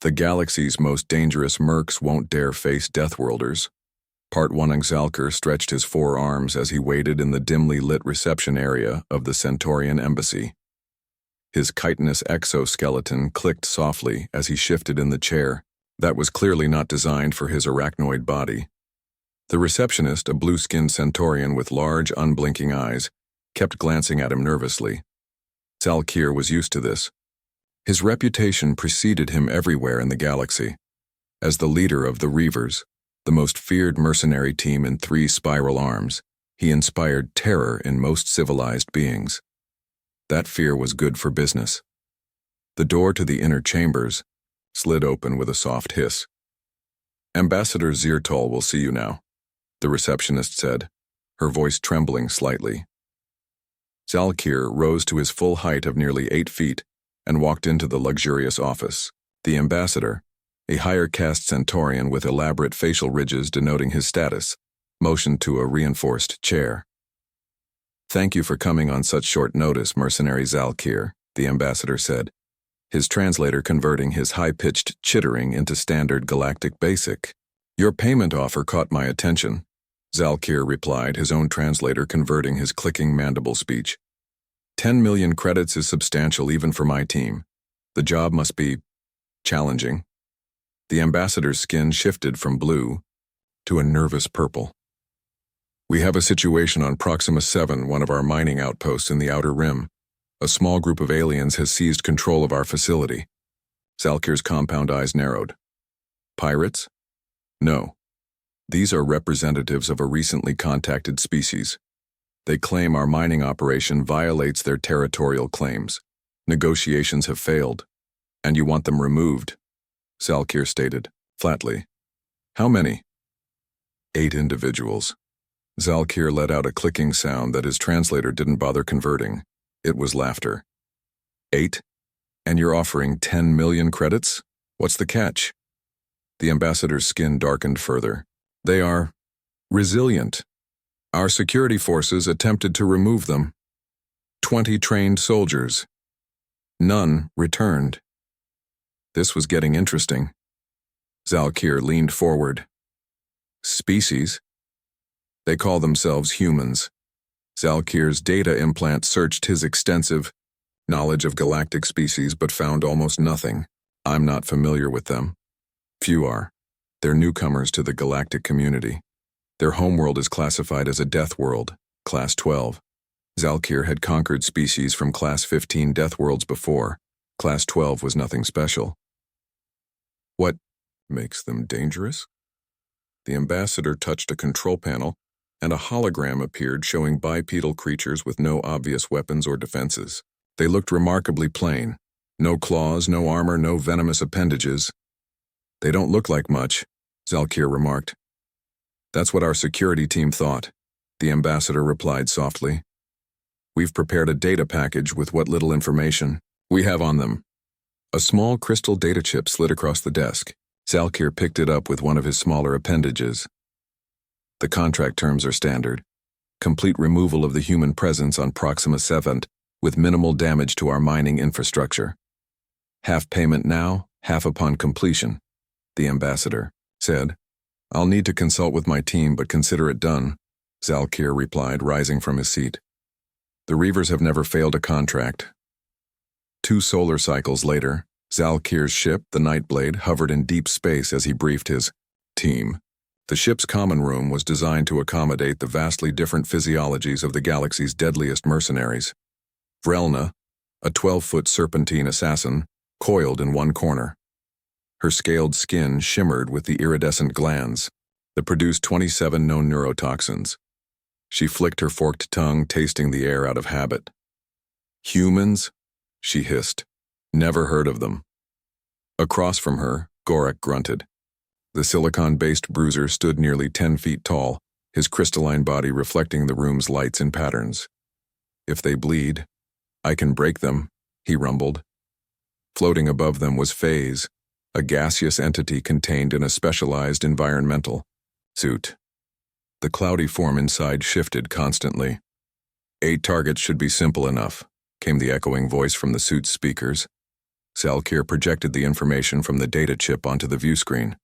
The galaxy's most dangerous Mercs won't dare face Deathworlders. Part 1. Xalker stretched his forearms as he waited in the dimly lit reception area of the Centaurian embassy. His chitinous exoskeleton clicked softly as he shifted in the chair that was clearly not designed for his arachnoid body. The receptionist, a blue-skinned Centaurian with large, unblinking eyes, kept glancing at him nervously. Xalker was used to this. His reputation preceded him everywhere in the galaxy. As the leader of the Reavers, the most feared mercenary team in 3 spiral arms, he inspired terror in most civilized beings. That fear was good for business. The door to the inner chambers slid open with a soft hiss. "Ambassador Ziertol will see you now," the receptionist said, her voice trembling slightly. Xalker rose to his full height of nearly 8 feet and walked into the luxurious office. The ambassador, a higher caste Centaurian with elaborate facial ridges denoting his status, motioned to a reinforced chair. "Thank you for coming on such short notice, Mercenary Xalker," the ambassador said, his translator converting his high-pitched chittering into standard galactic basic. "Your payment offer caught my attention," Xalker replied, his own translator converting his clicking mandible speech. 10 million credits is substantial even for my team. The job must be challenging." The ambassador's skin shifted from blue to a nervous purple. "We have a situation on Proxima 7, one of our mining outposts in the Outer Rim. A small group of aliens has seized control of our facility." Xalker's compound eyes narrowed. "Pirates? No. These are representatives of a recently contacted species. They claim our mining operation violates their territorial claims. Negotiations have failed, and you want them removed," Xalker stated, flatly. "How many?" 8 individuals. Xalker let out a clicking sound that his translator didn't bother converting. It was laughter. 8? And you're offering 10 million credits? What's the catch? The ambassador's skin darkened further. "They are resilient. Our security forces attempted to remove them. 20 trained soldiers. None returned." This was getting interesting. Xalker leaned forward. "Species? They call themselves humans." Xalker's data implant searched his extensive knowledge of galactic species but found almost nothing. "I'm not familiar with them. Few are. They're newcomers to the galactic community. Their homeworld is classified as a death world, Class 12. Xalker had conquered species from Class 15 death worlds before. Class 12 was nothing special. "What makes them dangerous?" The ambassador touched a control panel, and a hologram appeared showing bipedal creatures with no obvious weapons or defenses. They looked remarkably plain. No claws, no armor, no venomous appendages. "They don't look like much," Xalker remarked. "That's what our security team thought," the ambassador replied softly. "We've prepared a data package with what little information we have on them." A small crystal data chip slid across the desk. Xalker picked it up with one of his smaller appendages. "The contract terms are standard. Complete removal of the human presence on Proxima 7 with minimal damage to our mining infrastructure. Half payment now, half upon completion," the ambassador said. "I'll need to consult with my team, but consider it done," Xalker replied, rising from his seat. "The Reavers have never failed a contract." 2 solar cycles later, Xalker's ship, the Nightblade, hovered in deep space as he briefed his team. The ship's common room was designed to accommodate the vastly different physiologies of the galaxy's deadliest mercenaries. Vrelna, a 12-foot serpentine assassin, coiled in one corner. Her scaled skin shimmered with the iridescent glands that produced 27 known neurotoxins. She flicked her forked tongue, tasting the air out of habit. "Humans?" she hissed. "Never heard of them." Across from her, Gorak grunted. The silicon-based bruiser stood nearly 10 feet tall, his crystalline body reflecting the room's lights and patterns. "If they bleed, I can break them," he rumbled. Floating above them was Phase, a gaseous entity contained in a specialized environmental suit. The cloudy form inside shifted constantly. 8 targets should be simple enough, came the echoing voice from the suit's speakers. Zalkir projected the information from the data chip onto the view screen.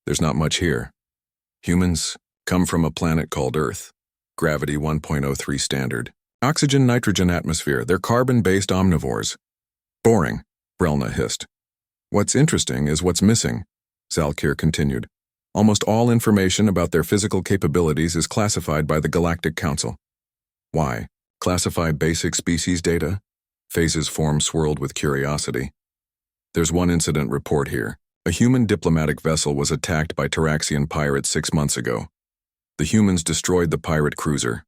There's not much here. Humans come from a planet called Earth. Gravity 1.03 standard. Oxygen-nitrogen atmosphere. They're carbon-based omnivores. Boring, Vrelna hissed. What's interesting is what's missing, Zalkir continued. Almost all information about their physical capabilities is classified by the Galactic Council. Why? Classify basic species data? Faze's form swirled with curiosity. There's one incident report here. A human diplomatic vessel was attacked by Taraxian pirates 6 months ago. The humans destroyed the pirate cruiser.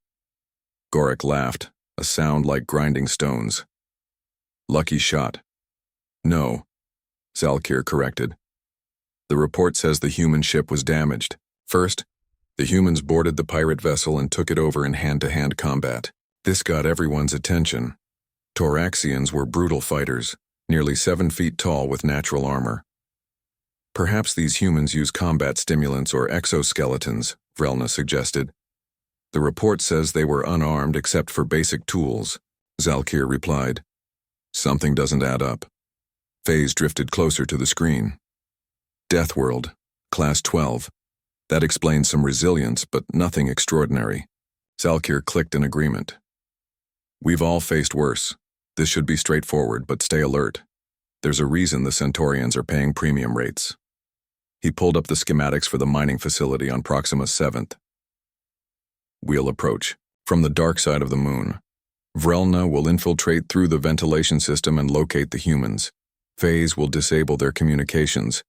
Gorak laughed, a sound like grinding stones. Lucky shot. No, Zalkir corrected. The report says the human ship was damaged. First, the humans boarded the pirate vessel and took it over in hand-to-hand combat. This got everyone's attention. Toraxians were brutal fighters, nearly 7 feet tall with natural armor. Perhaps these humans use combat stimulants or exoskeletons, Vrelna suggested. The report says they were unarmed except for basic tools, Zalkir replied. Something doesn't add up. Faze drifted closer to the screen. Deathworld, Class 12. That explains some resilience, but nothing extraordinary. Zalkir clicked in agreement. We've all faced worse. This should be straightforward, but stay alert. There's a reason the Centaurians are paying premium rates. He pulled up the schematics for the mining facility on Proxima 7th. We'll approach from the dark side of the moon. Vrelna will infiltrate through the ventilation system and locate the humans. Faze will disable their communications.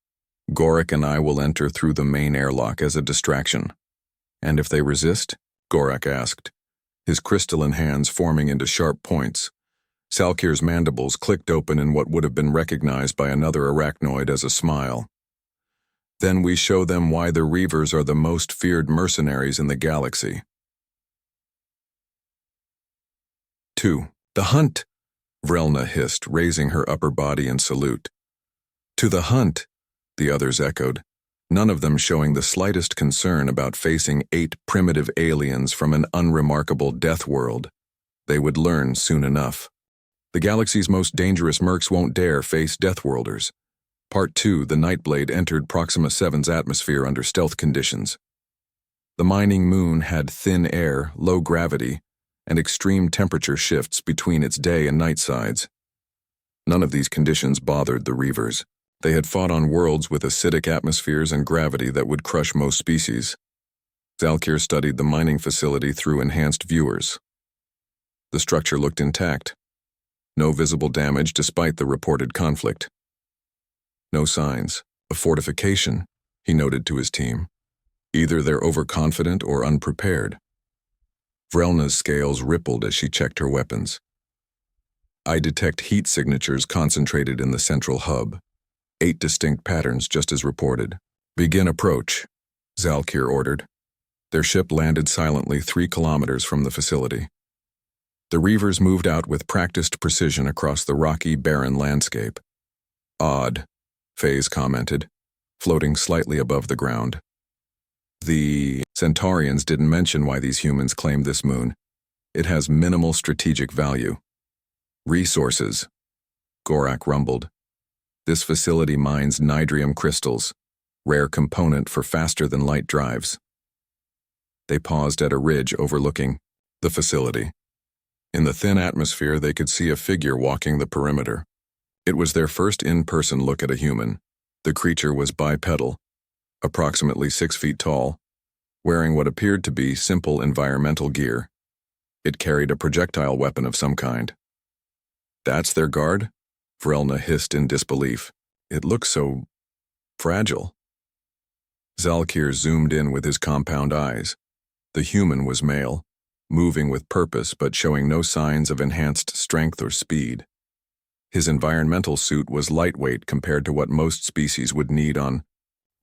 Gorak and I will enter through the main airlock as a distraction. And if they resist? Gorak asked, his crystalline hands forming into sharp points. Zalkir's mandibles clicked open in what would have been recognized by another arachnoid as a smile. Then we show them why the Reavers are the most feared mercenaries in the galaxy. 2. The hunt, Vrelna hissed, raising her upper body in salute. To the hunt, the others echoed, none of them showing the slightest concern about facing 8 primitive aliens from an unremarkable death world. They would learn soon enough. The galaxy's most dangerous Mercs won't dare face Deathworlders. Part 2, the Nightblade entered Proxima 7's atmosphere under stealth conditions. The mining moon had thin air, low gravity, and extreme temperature shifts between its day and night sides. None of these conditions bothered the Reavers. They had fought on worlds with acidic atmospheres and gravity that would crush most species. Zalkir studied the mining facility through enhanced viewers. The structure looked intact. No visible damage despite the reported conflict. No signs of fortification, he noted to his team. Either they're overconfident or unprepared. Vrelna's scales rippled as she checked her weapons. I detect heat signatures concentrated in the central hub. 8 distinct patterns just as reported. Begin approach, Zalkir ordered. Their ship landed silently 3 kilometers from the facility. The Reavers moved out with practiced precision across the rocky, barren landscape. Odd, Faze commented, floating slightly above the ground. The Centaurians didn't mention why these humans claimed this moon. It has minimal strategic value. Resources, Gorak rumbled. This facility mines nidrium crystals, rare component for faster-than-light drives. They paused at a ridge overlooking the facility. In the thin atmosphere, they could see a figure walking the perimeter. It was their first in-person look at a human. The creature was bipedal, approximately 6 feet tall, wearing what appeared to be simple environmental gear. It carried a projectile weapon of some kind. That's their guard? Vrelna hissed in disbelief. It looks so fragile. Zalkir zoomed in with his compound eyes. The human was male, moving with purpose but showing no signs of enhanced strength or speed. His environmental suit was lightweight compared to what most species would need on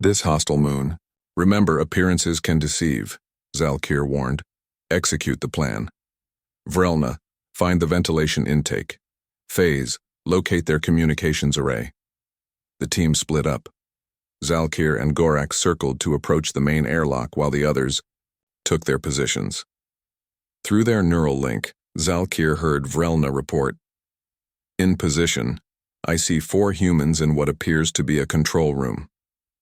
this hostile moon. Remember, appearances can deceive, Zalkir warned. Execute the plan. Vrelna, find the ventilation intake. Faze, locate their communications array. The team split up. Zalkir and Gorak circled to approach the main airlock while the others took their positions. Through their neural link, Zalkir heard Vrelna report. In position, I see 4 humans in what appears to be a control room.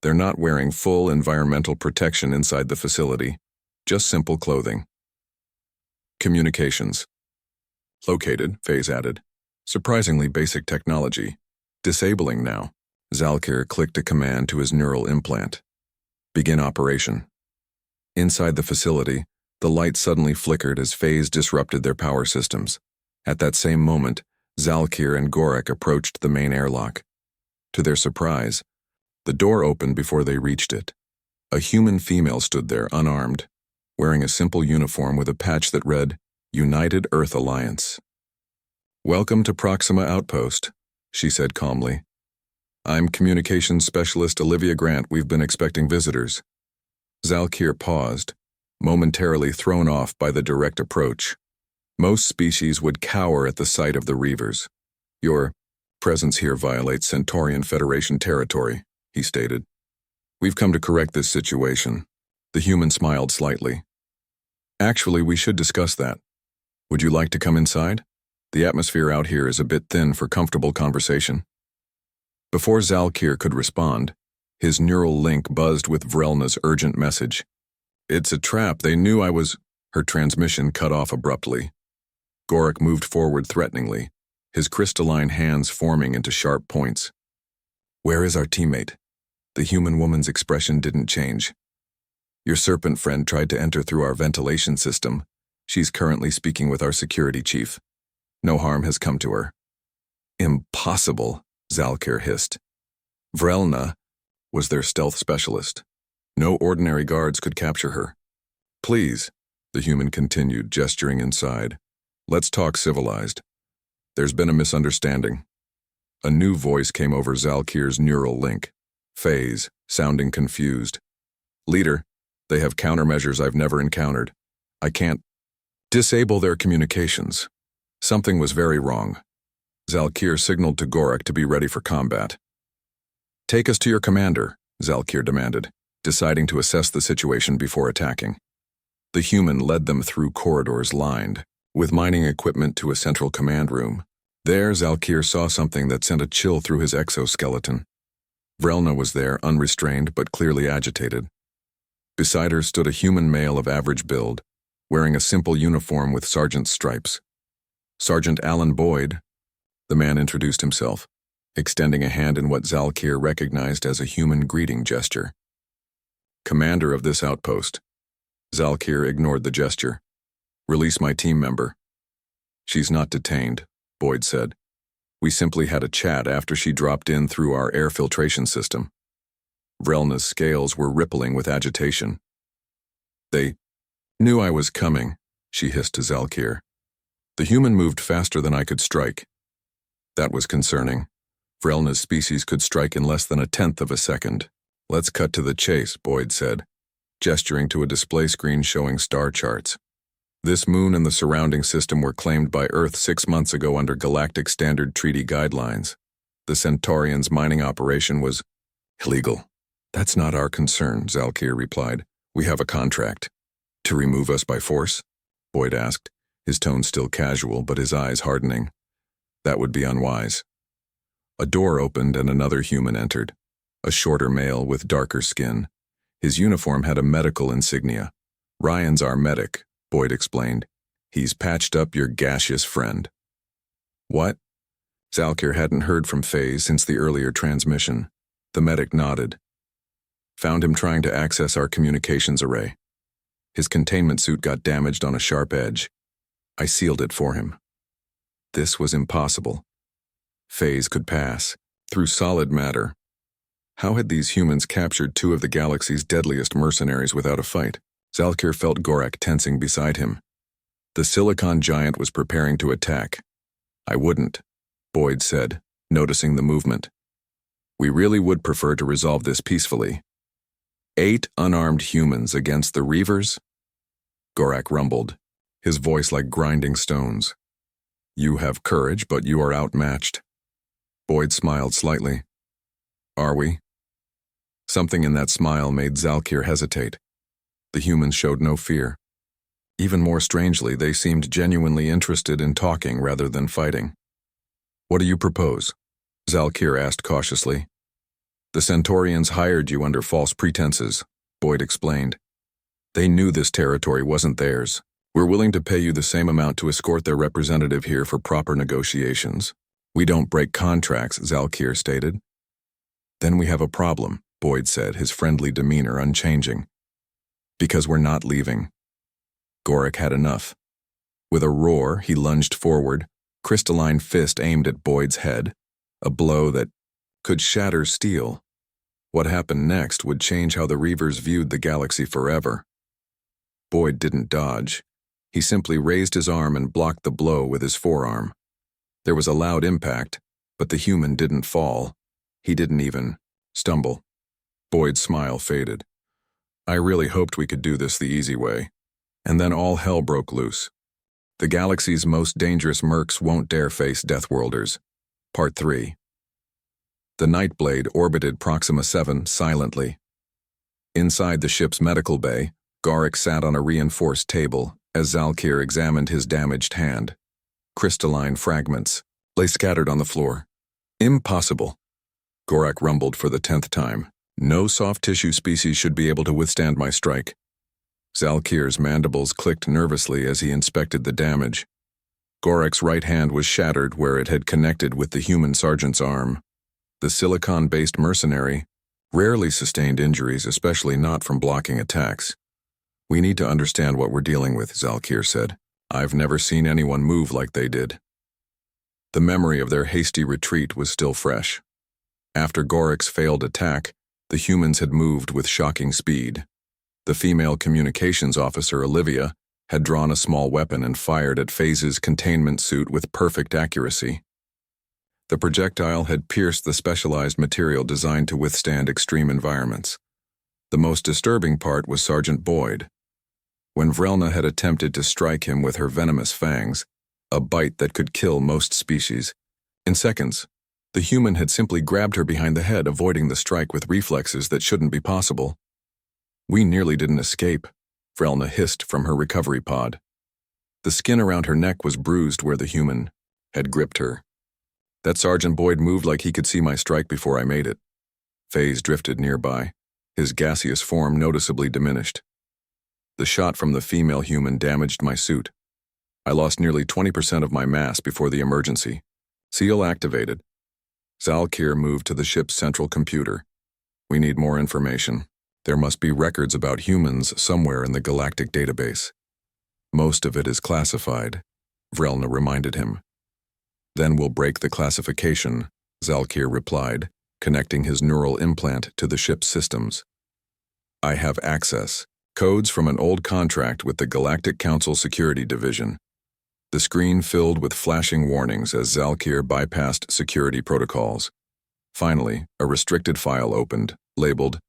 They're not wearing full environmental protection inside the facility, just simple clothing. Communications. Located, Phase added. Surprisingly basic technology. Disabling now. Zalkir clicked a command to his neural implant. Begin operation. Inside the facility, the light suddenly flickered as Phase disrupted their power systems. At that same moment, Zalkir and Gorak approached the main airlock. To their surprise, the door opened before they reached it. A human female stood there, unarmed, wearing a simple uniform with a patch that read, United Earth Alliance. "Welcome to Proxima Outpost," she said calmly. "I'm Communications Specialist Olivia Grant. We've been expecting visitors." Zalkir paused, momentarily thrown off by the direct approach. Most species would cower at the sight of the Reavers. "Your presence here violates Centaurian Federation territory," he stated. "We've come to correct this situation." The human smiled slightly. "Actually, we should discuss that. Would you like to come inside? The atmosphere out here is a bit thin for comfortable conversation." Before Zalkir could respond, his neural link buzzed with Vrelna's urgent message. "It's a trap. They knew I was—" Her transmission cut off abruptly. Gorak moved forward threateningly, his crystalline hands forming into sharp points. "Where is our teammate?" The human woman's expression didn't change. "Your serpent friend tried to enter through our ventilation system. She's currently speaking with our security chief. No harm has come to her." "Impossible," Zalkir hissed. Vrelna was their stealth specialist. No ordinary guards could capture her. "Please," the human continued, gesturing inside. "Let's talk civilized. There's been a misunderstanding." A new voice came over Zalkir's neural link. Phase, sounding confused. "Leader, they have countermeasures I've never encountered. I can't disable their communications." Something was very wrong. Zalkir signaled to Gorak to be ready for combat. "Take us to your commander," Zalkir demanded, deciding to assess the situation before attacking. The human led them through corridors lined with mining equipment to a central command room. There, Zalkir saw something that sent a chill through his exoskeleton. Vrelna was there, unrestrained but clearly agitated. Beside her stood a human male of average build, wearing a simple uniform with sergeant's stripes. "Sergeant Alan Boyd," the man introduced himself, extending a hand in what Zalkir recognized as a human greeting gesture. "Commander of this outpost." Zalkir ignored the gesture. "Release my team member." "She's not detained," Boyd said. "We simply had a chat after she dropped in through our air filtration system." Vrelna's scales were rippling with agitation. "They knew I was coming," she hissed to Zalkir. "The human moved faster than I could strike." That was concerning. Vrelna's species could strike in less than 1/10 of a second. "Let's cut to the chase," Boyd said, gesturing to a display screen showing star charts. "This moon and the surrounding system were claimed by Earth 6 months ago under Galactic Standard Treaty guidelines. The Centaurians' mining operation was illegal." "That's not our concern," Zalkir replied. "We have a contract." "To remove us by force?" Boyd asked, his tone still casual but his eyes hardening. "That would be unwise." A door opened and another human entered, a shorter male with darker skin. His uniform had a medical insignia. "Ryan's our medic," Boyd explained. "He's patched up your gaseous friend." "What?" Zalkir hadn't heard from Phase since the earlier transmission. The medic nodded. "Found him trying to access our communications array. His containment suit got damaged on a sharp edge. I sealed it for him." This was impossible. Phase could pass through solid matter. How had these humans captured 2 of the galaxy's deadliest mercenaries without a fight? Zalkir felt Gorak tensing beside him. The silicon giant was preparing to attack. "I wouldn't," Boyd said, noticing the movement. "We really would prefer to resolve this peacefully." 8 unarmed humans against the Reavers? Gorak rumbled, his voice like grinding stones. "You have courage, but you are outmatched." Boyd smiled slightly. "Are we?" Something in that smile made Zalkir hesitate. The humans showed no fear. Even more strangely, they seemed genuinely interested in talking rather than fighting. "What do you propose?" Zalkir asked cautiously. The Centaurians hired you under false pretenses, Boyd explained. They knew this territory wasn't theirs. We're willing to pay you the same amount to escort their representative here for proper negotiations. We don't break contracts, Zalkir stated. Then we have a problem, Boyd said, his friendly demeanor unchanging. Because we're not leaving. Gorik had enough. With a roar, he lunged forward, crystalline fist aimed at Boyd's head, a blow that could shatter steel. What happened next would change how the Reavers viewed the galaxy forever. Boyd didn't dodge. He simply raised his arm and blocked the blow with his forearm. There was a loud impact, but the human didn't fall. He didn't even stumble. Boyd's smile faded. I really hoped we could do this the easy way. And then all hell broke loose. The galaxy's most dangerous Mercs won't dare face Deathworlders. Part 3. The Nightblade orbited Proxima 7 silently. Inside the ship's medical bay, Gorik sat on a reinforced table as Zalkir examined his damaged hand. Crystalline fragments lay scattered on the floor. Impossible. Gorik rumbled for the 10th time. No soft tissue species should be able to withstand my strike. Zalkir's mandibles clicked nervously as he inspected the damage. Gorik's right hand was shattered where it had connected with the human sergeant's arm. The silicon-based mercenary rarely sustained injuries, especially not from blocking attacks. We need to understand what we're dealing with, Zalkir said. I've never seen anyone move like they did. The memory of their hasty retreat was still fresh. After Gorik's failed attack, the humans had moved with shocking speed. The female communications officer, Olivia, had drawn a small weapon and fired at Phase's containment suit with perfect accuracy. The projectile had pierced the specialized material designed to withstand extreme environments. The most disturbing part was Sergeant Boyd. When Vrelna had attempted to strike him with her venomous fangs, a bite that could kill most species, in seconds, the human had simply grabbed her behind the head, avoiding the strike with reflexes that shouldn't be possible. We nearly didn't escape, Vrelna hissed from her recovery pod. The skin around her neck was bruised where the human had gripped her. That Sergeant Boyd moved like he could see my strike before I made it. Phase drifted nearby, his gaseous form noticeably diminished. The shot from the female human damaged my suit. I lost nearly 20% of my mass before the emergency. Seal activated. Zalkir moved to the ship's central computer. We need more information. There must be records about humans somewhere in the galactic database. Most of it is classified, Vrelna reminded him. Then we'll break the classification, Zalkir replied, connecting his neural implant to the ship's systems. I have access. Codes from an old contract with the Galactic Council Security Division. The screen filled with flashing warnings as Zalkir bypassed security protocols. Finally, a restricted file opened, labeled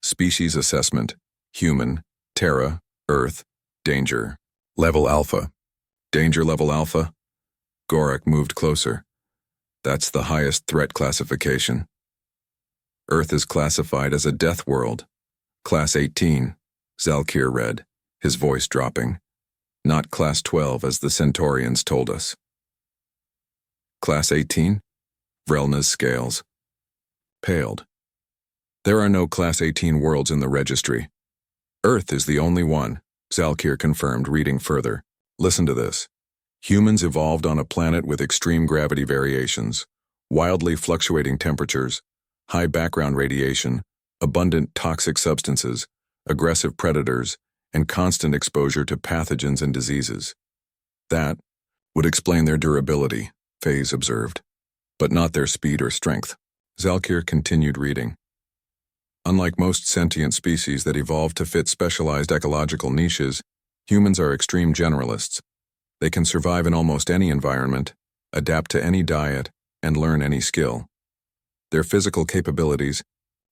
Species Assessment, Human, Terra, Earth, Danger, Level Alpha. Danger Level Alpha? Gorik moved closer. That's the highest threat classification. Earth is classified as a death world. Class 18, Zalkir read, his voice dropping. Not Class 12 as the Centaurians told us. Class 18? Vrelna's scales paled. There are no Class 18 worlds in the registry. Earth is the only one, Zalkir confirmed, reading further. Listen to this. Humans evolved on a planet with extreme gravity variations, wildly fluctuating temperatures, high background radiation, abundant toxic substances, aggressive predators, and constant exposure to pathogens and diseases. That would explain their durability, Phase observed, but not their speed or strength. Zalkir continued reading. Unlike most sentient species that evolved to fit specialized ecological niches, humans are extreme generalists. They can survive in almost any environment, adapt to any diet, and learn any skill. Their physical capabilities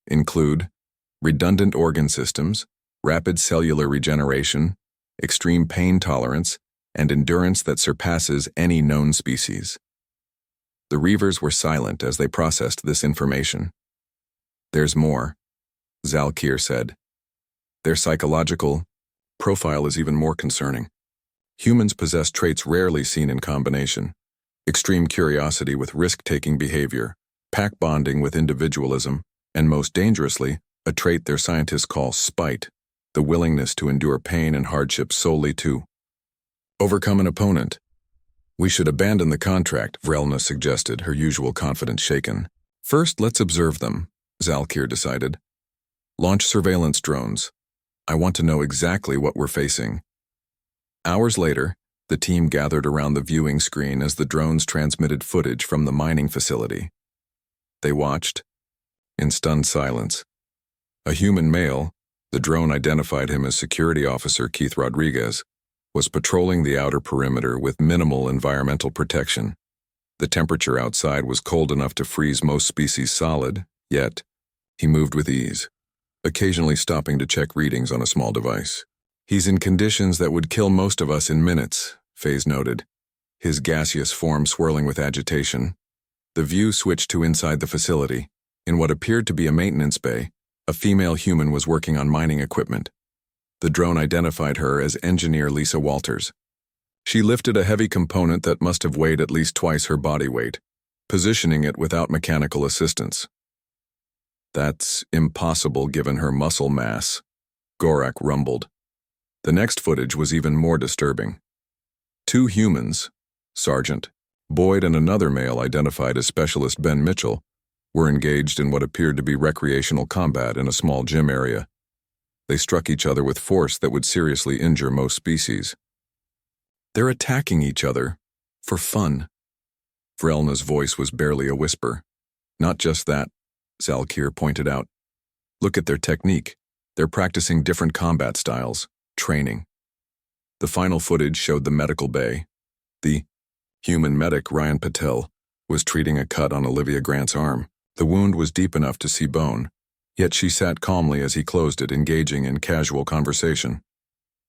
include redundant organ systems, rapid cellular regeneration, extreme pain tolerance, and endurance that surpasses any known species. The Reavers were silent as they processed this information. There's more, Zalkir said. Their psychological profile is even more concerning. Humans possess traits rarely seen in combination: extreme curiosity with risk-taking behavior, pack bonding with individualism, and most dangerously, a trait their scientists call spite, the willingness to endure pain and hardship solely to overcome an opponent. We should abandon the contract, Vrelna suggested, her usual confidence shaken. First, let's observe them, Zalkir decided. Launch surveillance drones. I want to know exactly what we're facing. Hours later, the team gathered around the viewing screen as the drones transmitted footage from the mining facility. They watched in stunned silence. A human male, the drone identified him as Security Officer Keith Rodriguez, was patrolling the outer perimeter with minimal environmental protection. The temperature outside was cold enough to freeze most species solid, yet he moved with ease, occasionally stopping to check readings on a small device. He's in conditions that would kill most of us in minutes, Faze noted, his gaseous form swirling with agitation. The view switched to inside the facility. In what appeared to be a maintenance bay, a female human was working on mining equipment. The drone identified her as Engineer Lisa Walters. She lifted a heavy component that must have weighed at least twice her body weight, positioning it without mechanical assistance. That's impossible given her muscle mass, Gorak rumbled. The next footage was even more disturbing. Two humans, Sergeant Boyd and another male identified as Specialist Ben Mitchell, were engaged in what appeared to be recreational combat in a small gym area. They struck each other with force that would seriously injure most species. They're attacking each other for fun. Vrelna's voice was barely a whisper. Not just that, Zalkir pointed out. Look at their technique. They're practicing different combat styles, training. The final footage showed the medical bay. The human medic, Ryan Patel, was treating a cut on Olivia Grant's arm. The wound was deep enough to see bone, yet she sat calmly as he closed it, engaging in casual conversation.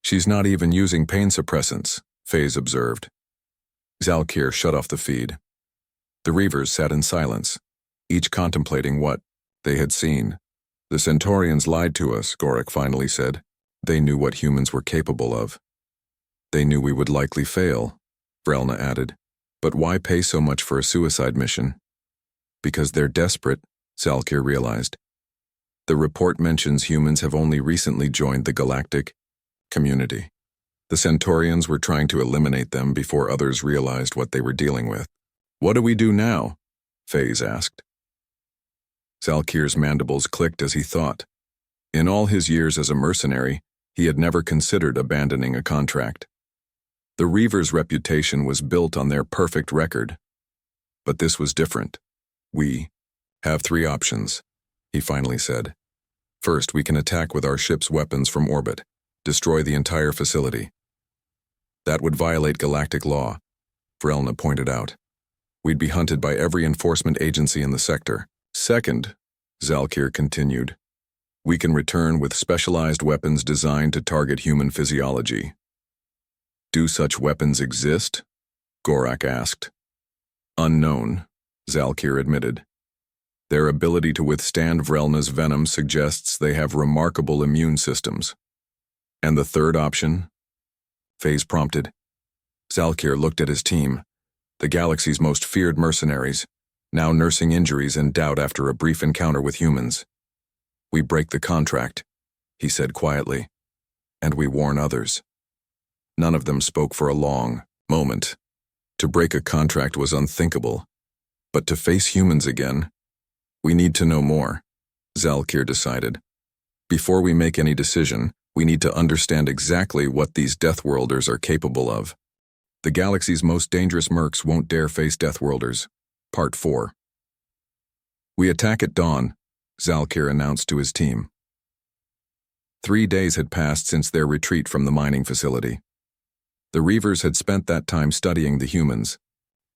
She's not even using pain suppressants, Faze observed. Zalkir shut off the feed. The Reavers sat in silence, each contemplating what they had seen. The Centaurians lied to us, Gorak finally said. They knew what humans were capable of. They knew we would likely fail, Vrelna added. But why pay so much for a suicide mission? Because they're desperate, Zalkir realized. The report mentions humans have only recently joined the galactic community. The Centaurians were trying to eliminate them before others realized what they were dealing with. What do we do now? Faze asked. Zalkir's mandibles clicked as he thought. In all his years as a mercenary, he had never considered abandoning a contract. The Reavers' reputation was built on their perfect record. But this was different. We have three options, he finally said. First, we can attack with our ship's weapons from orbit, destroy the entire facility. That would violate galactic law, Vrelna pointed out. We'd be hunted by every enforcement agency in the sector. Second, Zalkir continued, we can return with specialized weapons designed to target human physiology. Do such weapons exist? Gorak asked. Unknown, Zalkir admitted. Their ability to withstand Vrelna's venom suggests they have remarkable immune systems. And the third option? Faze prompted. Zalkir looked at his team, the galaxy's most feared mercenaries, now nursing injuries and doubt after a brief encounter with humans. We break the contract, he said quietly, and we warn others. None of them spoke for a long moment. To break a contract was unthinkable, but to face humans again, we need to know more, Zalkir decided. Before we make any decision, we need to understand exactly what these Deathworlders are capable of. The galaxy's most dangerous Mercs won't dare face Deathworlders. Part 4. We attack at dawn, Zalkir announced to his team. 3 days had passed since their retreat from the mining facility. The Reavers had spent that time studying the humans,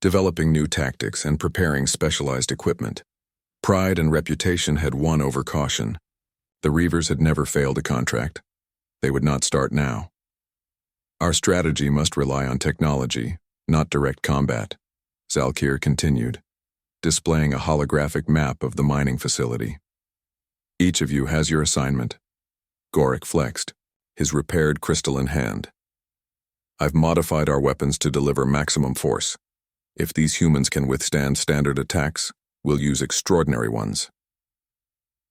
developing new tactics and preparing specialized equipment. Pride and reputation had won over caution. The Reavers had never failed a contract. They would not start now. Our strategy must rely on technology, not direct combat, Zalkir continued, displaying a holographic map of the mining facility. Each of you has your assignment. Gorak flexed, his repaired crystal in hand. I've modified our weapons to deliver maximum force. If these humans can withstand standard attacks, We'll use extraordinary ones.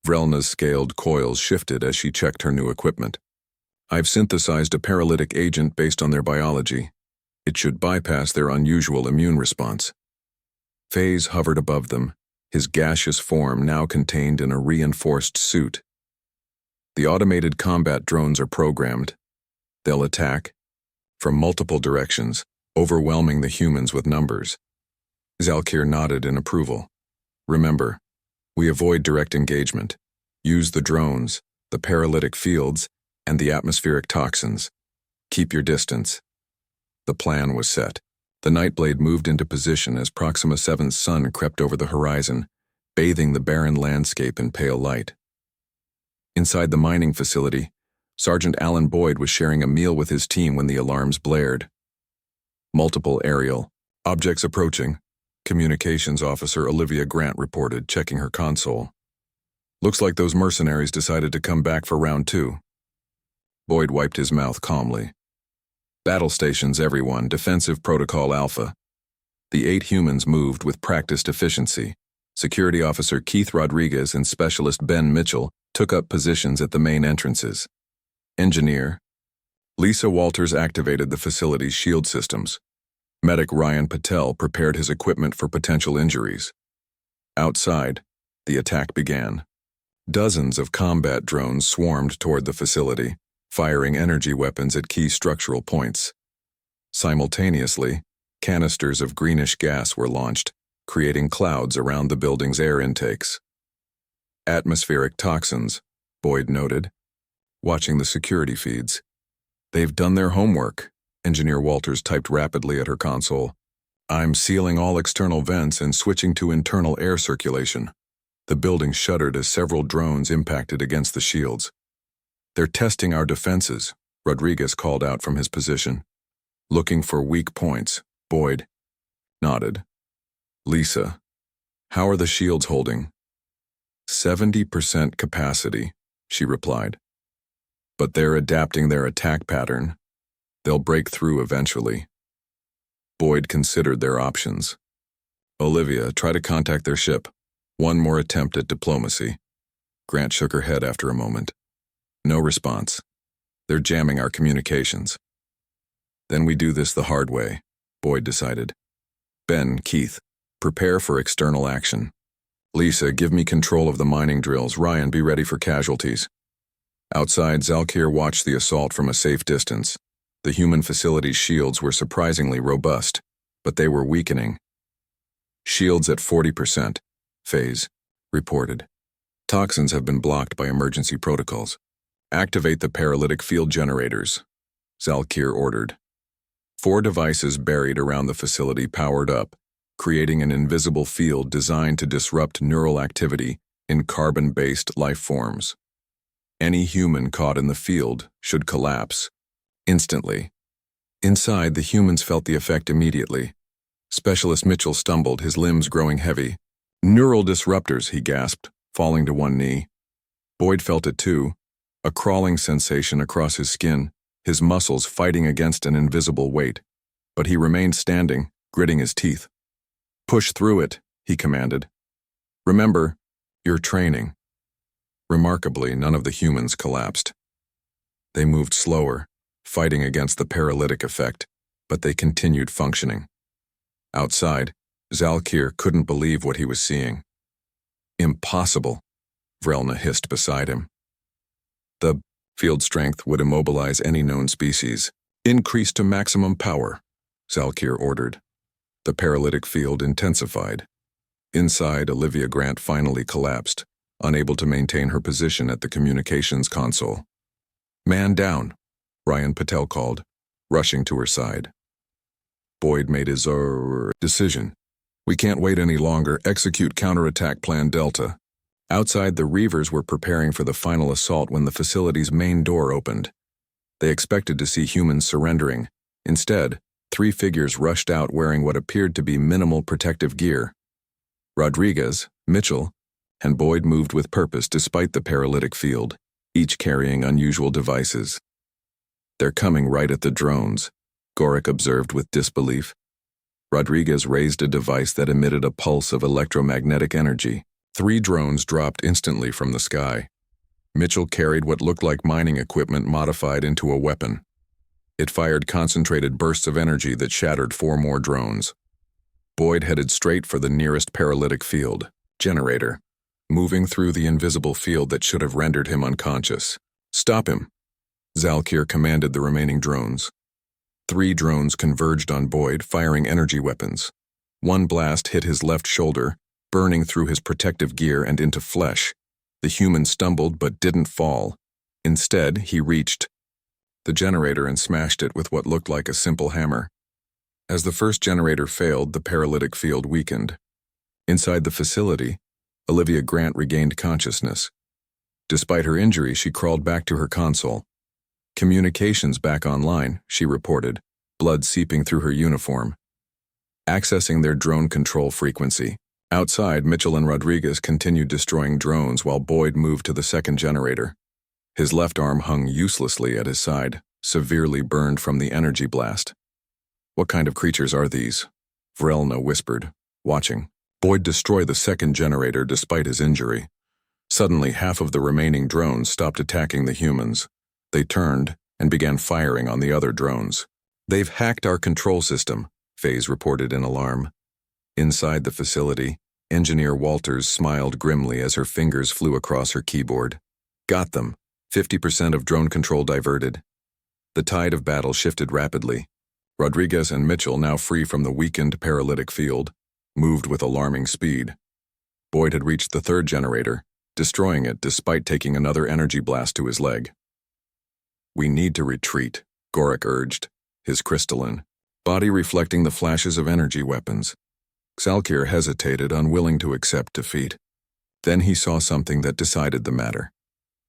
Vrelna's scaled coils shifted as she checked her new equipment. I've synthesized a paralytic agent based on their biology. It should bypass their unusual immune response. Phase hovered above them, his gaseous form now contained in a reinforced suit. The automated combat drones are programmed. They'll attack from multiple directions, overwhelming the humans with numbers. Zalkir nodded in approval. Remember, we avoid direct engagement. Use the drones, the paralytic fields, and the atmospheric toxins. Keep your distance. The plan was set. The Nightblade moved into position as Proxima 7's sun crept over the horizon, bathing the barren landscape in pale light. Inside the mining facility, Sergeant Alan Boyd was sharing a meal with his team when the alarms blared. Multiple aerial objects approaching, Communications Officer Olivia Grant reported, checking her console. Looks like those mercenaries decided to come back for round 2. Boyd wiped his mouth calmly. Battle stations, everyone. Defensive Protocol Alpha. The 8 humans moved with practiced efficiency. Security Officer Keith Rodriguez and Specialist Ben Mitchell took up positions at the main entrances. Engineer Lisa Walters activated the facility's shield systems. Medic Ryan Patel prepared his equipment for potential injuries. Outside, the attack began. Dozens of combat drones swarmed toward the facility, firing energy weapons at key structural points. Simultaneously, canisters of greenish gas were launched, creating clouds around the building's air intakes. Atmospheric toxins, Boyd noted, watching the security feeds. They've done their homework, Engineer Walters typed rapidly at her console. I'm sealing all external vents and switching to internal air circulation. The building shuddered as several drones impacted against the shields. They're testing our defenses, Rodriguez called out from his position. Looking for weak points, Boyd nodded. Lisa, how are the shields holding? 70% capacity, she replied. But they're adapting their attack pattern. They'll break through eventually. Boyd considered their options. Olivia, try to contact their ship. One more attempt at diplomacy. Grant shook her head after a moment. No response. They're jamming our communications. Then we do this the hard way, Boyd decided. Ben, Keith, prepare for external action. Lisa, give me control of the mining drills. Ryan, be ready for casualties. Outside, Zalkir watched the assault from a safe distance. The human facility's shields were surprisingly robust, but they were weakening. Shields at 40%, Phase reported. Toxins have been blocked by emergency protocols. Activate the paralytic field generators, Zalkir ordered. 4 devices buried around the facility powered up, creating an invisible field designed to disrupt neural activity in carbon-based life forms. Any human caught in the field should collapse instantly. Inside, the humans felt the effect immediately. Specialist Mitchell stumbled, his limbs growing heavy. Neural disruptors, he gasped, falling to one knee. Boyd felt it too, a crawling sensation across his skin, his muscles fighting against an invisible weight. But he remained standing, gritting his teeth. Push through it, he commanded. Remember, you're training. Remarkably, none of the humans collapsed. They moved slower, fighting against the paralytic effect, but they continued functioning. Outside, Zalkir couldn't believe what he was seeing. Impossible, Vrelna hissed beside him. The field strength would immobilize any known species. Increase to maximum power, Zalkir ordered. The paralytic field intensified. Inside, Olivia Grant finally collapsed, unable to maintain her position at the communications console. Man down, Ryan Patel called, rushing to her side. Boyd made his decision. We can't wait any longer. Execute counterattack plan Delta. Outside, the Reavers were preparing for the final assault when the facility's main door opened. They expected to see humans surrendering. Instead, 3 figures rushed out wearing what appeared to be minimal protective gear. Rodriguez, Mitchell, and Boyd moved with purpose despite the paralytic field, each carrying unusual devices. They're coming right at the drones, Gorik observed with disbelief. Rodriguez raised a device that emitted a pulse of electromagnetic energy. 3 drones dropped instantly from the sky. Mitchell carried what looked like mining equipment modified into a weapon. It fired concentrated bursts of energy that shattered 4 more drones. Boyd headed straight for the nearest paralytic field generator, moving through the invisible field that should have rendered him unconscious. "Stop him," Zalkir commanded the remaining drones. 3 drones converged on Boyd, firing energy weapons. One blast hit his left shoulder, burning through his protective gear and into flesh. The human stumbled but didn't fall. Instead, he reached the generator and smashed it with what looked like a simple hammer. As the first generator failed, the paralytic field weakened. Inside the facility, Olivia Grant regained consciousness. Despite her injury, she crawled back to her console. "Communications back online," she reported, blood seeping through her uniform. Accessing their drone control frequency. Outside, Mitchell and Rodriguez continued destroying drones while Boyd moved to the second generator. His left arm hung uselessly at his side, severely burned from the energy blast. "What kind of creatures are these?" Vrelna whispered, watching. Boyd destroyed the second generator despite his injury. Suddenly, half of the remaining drones stopped attacking the humans. They turned and began firing on the other drones. "They've hacked our control system," FaZe reported in alarm. Inside the facility, Engineer Walters smiled grimly as her fingers flew across her keyboard. "Got them. 50% of drone control diverted." The tide of battle shifted rapidly. Rodriguez and Mitchell, now free from the weakened paralytic field, moved with alarming speed. Boyd had reached the third generator, destroying it despite taking another energy blast to his leg. "We need to retreat," Gorak urged, his crystalline body reflecting the flashes of energy weapons. Zalkir hesitated, unwilling to accept defeat. Then he saw something that decided the matter.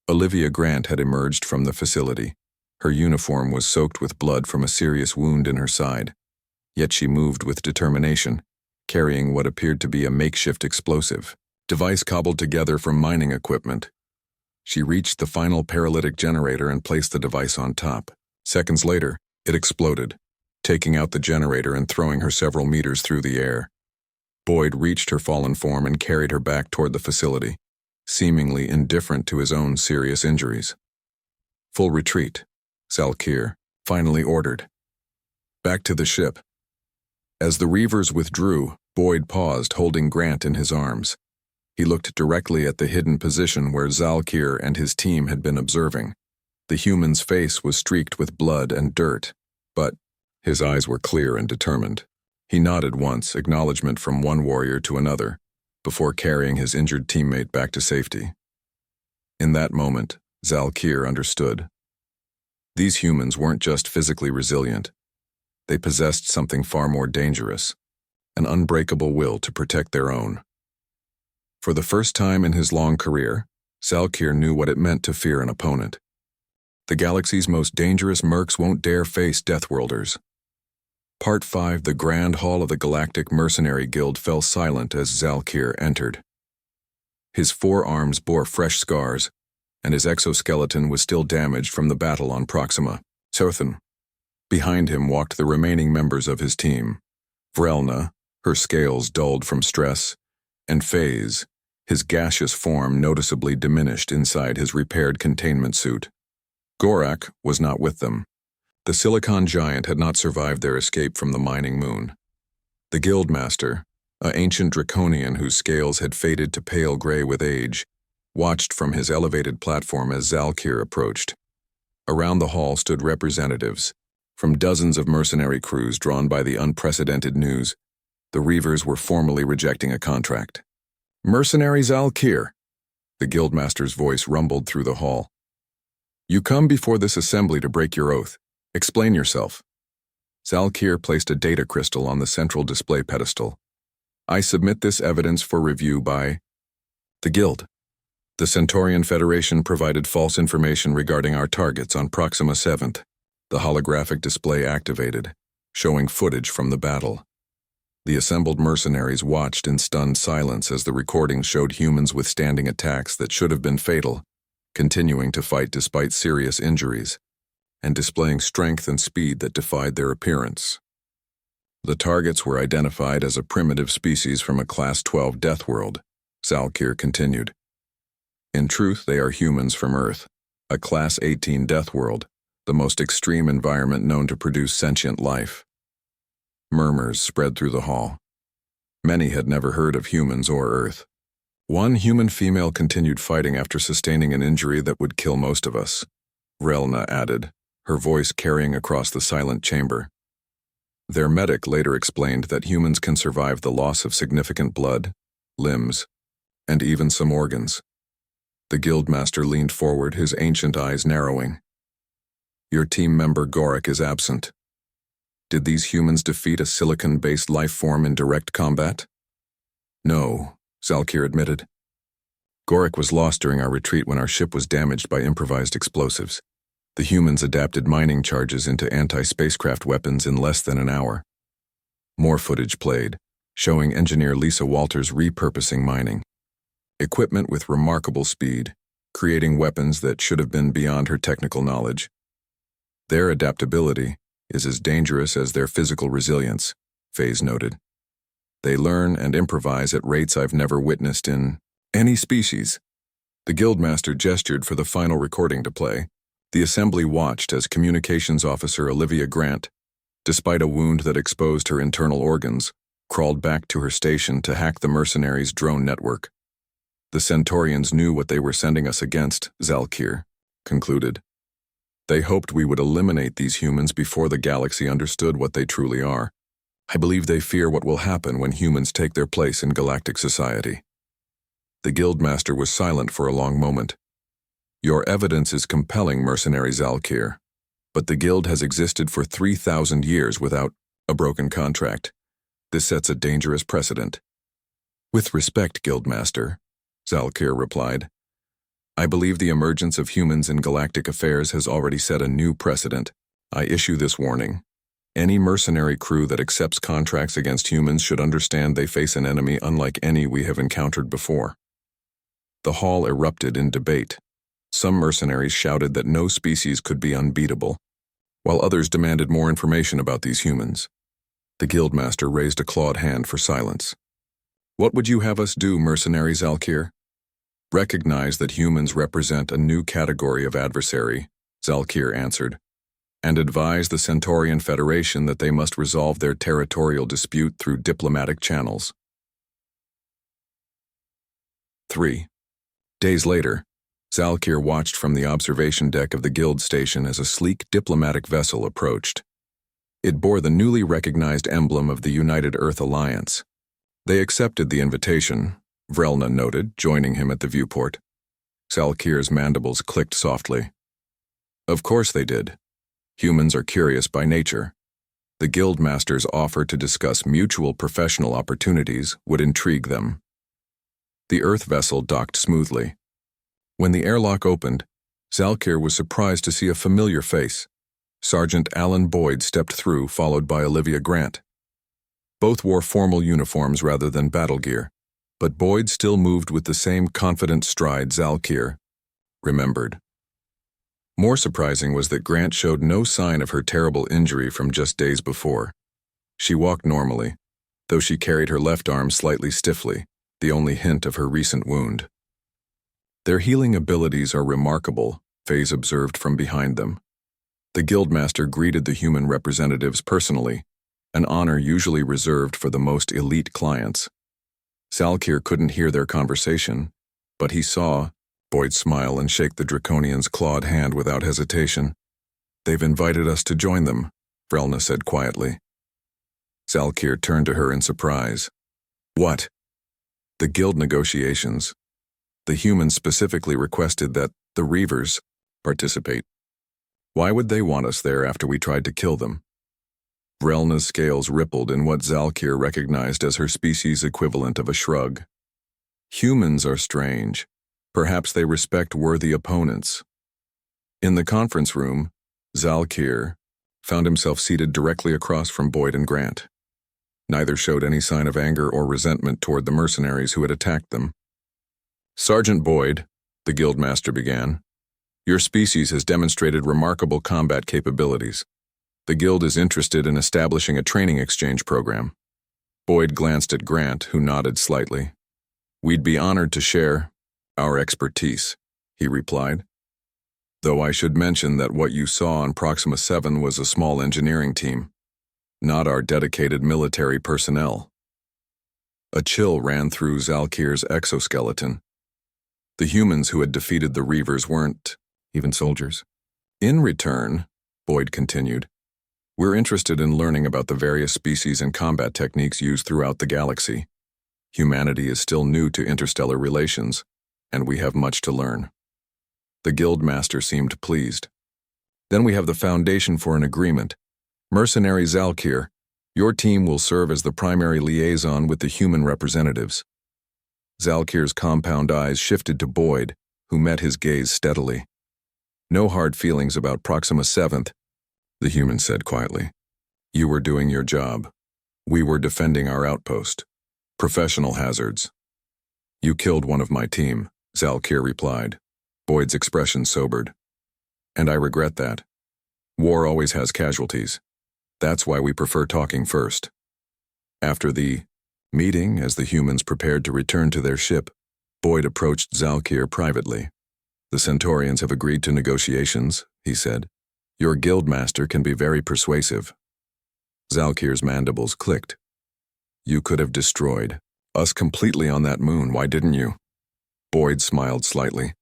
Olivia Grant had emerged from the facility. Her uniform was soaked with blood from a serious wound in her side. Yet she moved with determination, carrying what appeared to be a makeshift explosive device cobbled together from mining equipment. She reached the final paralytic generator and placed the device on top. Seconds later, it exploded, taking out the generator and throwing her several meters through the air. Boyd reached her fallen form and carried her back toward the facility, seemingly indifferent to his own serious injuries. "Full retreat," Zalkir finally ordered. "Back to the ship." As the Reavers withdrew, Boyd paused, holding Grant in his arms. He looked directly at the hidden position where Zalkir and his team had been observing. The human's face was streaked with blood and dirt, but his eyes were clear and determined. He nodded once, acknowledgement from one warrior to another, before carrying his injured teammate back to safety. In that moment, Zalkir understood. These humans weren't just physically resilient. They possessed something far more dangerous, an unbreakable will to protect their own. For the first time in his long career, Zalkir knew what it meant to fear an opponent. The galaxy's most dangerous Mercs won't dare face Deathworlders. Part 5. The Grand Hall of the Galactic Mercenary Guild fell silent as Zalkir entered. His forearms bore fresh scars, and his exoskeleton was still damaged from the battle on Proxima. Sothan. Behind him walked the remaining members of his team. Vrelna, her scales dulled from stress, and FaZe, his gaseous form noticeably diminished inside his repaired containment suit. Gorak was not with them. The Silicon Giant had not survived their escape from the mining moon. The Guildmaster, an ancient draconian whose scales had faded to pale gray with age, watched from his elevated platform as Zalkir approached. Around the hall stood representatives. From dozens of mercenary crews drawn by the unprecedented news, the Reavers were formally rejecting a contract. "Mercenary Zalkir," the Guildmaster's voice rumbled through the hall. "You come before this assembly to break your oath. Explain yourself." Zalkir placed a data crystal on the central display pedestal. "I submit this evidence for review by the Guild. The Centaurian Federation provided false information regarding our targets on Proxima 7th. The holographic display activated, showing footage from the battle. The assembled mercenaries watched in stunned silence as the recording showed humans withstanding attacks that should have been fatal, continuing to fight despite serious injuries, and displaying strength and speed that defied their appearance. The targets were identified as a primitive species from a Class 12 death world, Zalkir continued. In truth, they are humans from Earth, a Class 18 death world, the most extreme environment known to produce sentient life. Murmurs spread through the hall. Many had never heard of humans or Earth. One human female continued fighting after sustaining an injury that would kill most of us, Relna added, her voice carrying across the silent chamber. Their medic later explained that humans can survive the loss of significant blood, limbs, and even some organs. The guildmaster leaned forward, his ancient eyes narrowing. Your team member Gorik is absent. Did these humans defeat a silicon-based life form in direct combat? No, Zalkir admitted. Gorik was lost during our retreat when our ship was damaged by improvised explosives. The humans adapted mining charges into anti-spacecraft weapons in less than an hour. More footage played, showing engineer Lisa Walters repurposing mining equipment with remarkable speed, creating weapons that should have been beyond her technical knowledge. Their adaptability is as dangerous as their physical resilience, Faze noted. They learn and improvise at rates I've never witnessed in any species. The guildmaster gestured for the final recording to play. The assembly watched as communications officer Olivia Grant, despite a wound that exposed her internal organs, crawled back to her station to hack the mercenaries' drone network. The Centaurians knew what they were sending us against, Zalkir concluded. They hoped we would eliminate these humans before the galaxy understood what they truly are. I believe they fear what will happen when humans take their place in galactic society. The guildmaster was silent for a long moment. Your evidence is compelling, mercenary Zalkir, but the guild has existed for 3,000 years without a broken contract. This sets a dangerous precedent. With respect, guildmaster, Zalkir replied. I believe the emergence of humans in galactic affairs has already set a new precedent. I issue this warning. Any mercenary crew that accepts contracts against humans should understand they face an enemy unlike any we have encountered before. The hall erupted in debate. Some mercenaries shouted that no species could be unbeatable, while others demanded more information about these humans. The guildmaster raised a clawed hand for silence. What would you have us do, mercenary Zalkir? Recognize that humans represent a new category of adversary, Zalkir answered, and advise the Centaurian Federation that they must resolve their territorial dispute through diplomatic channels. 3. Days later, Zalkir watched from the observation deck of the guild station as a sleek diplomatic vessel approached. It bore the newly recognized emblem of the United Earth Alliance. They accepted the invitation, Vrelna noted, joining him at the viewport. Zalkir's mandibles clicked softly. Of course they did. Humans are curious by nature. The guildmaster's offer to discuss mutual professional opportunities would intrigue them. The Earth vessel docked smoothly. When the airlock opened, Zalkir was surprised to see a familiar face. Sergeant Alan Boyd stepped through, followed by Olivia Grant. Both wore formal uniforms rather than battle gear, but Boyd still moved with the same confident stride Zalkir remembered. More surprising was that Grant showed no sign of her terrible injury from just days before. She walked normally, though she carried her left arm slightly stiffly, the only hint of her recent wound. Their healing abilities are remarkable, Faze observed from behind them. The guildmaster greeted the human representatives personally, an honor usually reserved for the most elite clients. Zalkir couldn't hear their conversation, but he saw Boyd smile and shake the Draconian's clawed hand without hesitation. They've invited us to join them, Vrelna said quietly. Zalkir turned to her in surprise. What? The guild negotiations. The humans specifically requested that the Reavers participate. Why would they want us there after we tried to kill them? Vrelna's scales rippled in what Zalkir recognized as her species' equivalent of a shrug. Humans are strange. Perhaps they respect worthy opponents. In the conference room, Zalkir found himself seated directly across from Boyd and Grant. Neither showed any sign of anger or resentment toward the mercenaries who had attacked them. Sergeant Boyd, the guildmaster began, your species has demonstrated remarkable combat capabilities. The guild is interested in establishing a training exchange program. Boyd glanced at Grant, who nodded slightly. We'd be honored to share our expertise, he replied. Though I should mention that what you saw on Proxima 7 was a small engineering team, not our dedicated military personnel. A chill ran through Zalkir's exoskeleton. The humans who had defeated the Reavers weren't even soldiers. In return, Boyd continued, we're interested in learning about the various species and combat techniques used throughout the galaxy. Humanity is still new to interstellar relations, and we have much to learn. The guildmaster seemed pleased. Then we have the foundation for an agreement. Mercenary Zalkir, your team will serve as the primary liaison with the human representatives. Zalkir's compound eyes shifted to Boyd, who met his gaze steadily. No hard feelings about Proxima 7th, the human said quietly. You were doing your job. We were defending our outpost. Professional hazards. You killed one of my team, Zalkir replied. Boyd's expression sobered. And I regret that. War always has casualties. That's why we prefer talking first. After the meeting, as the humans prepared to return to their ship, Boyd approached Zalkir privately. The Centaurians have agreed to negotiations, he said. Your guildmaster can be very persuasive. Zalkir's mandibles clicked. You could have destroyed us completely on that moon, why didn't you? Boyd smiled slightly.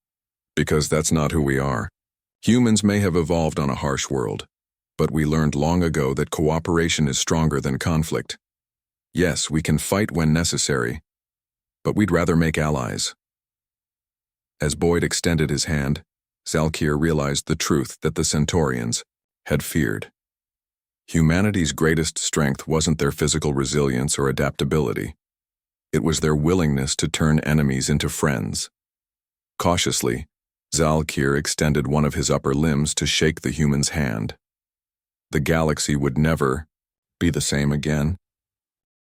Because that's not who we are. Humans may have evolved on a harsh world, but we learned long ago that cooperation is stronger than conflict. Yes, we can fight when necessary, but we'd rather make allies. As Boyd extended his hand, Zalkir realized the truth that the Centaurians had feared. Humanity's greatest strength wasn't their physical resilience or adaptability. It was their willingness to turn enemies into friends. Cautiously, Zalkir extended one of his upper limbs to shake the human's hand. The galaxy would never be the same again.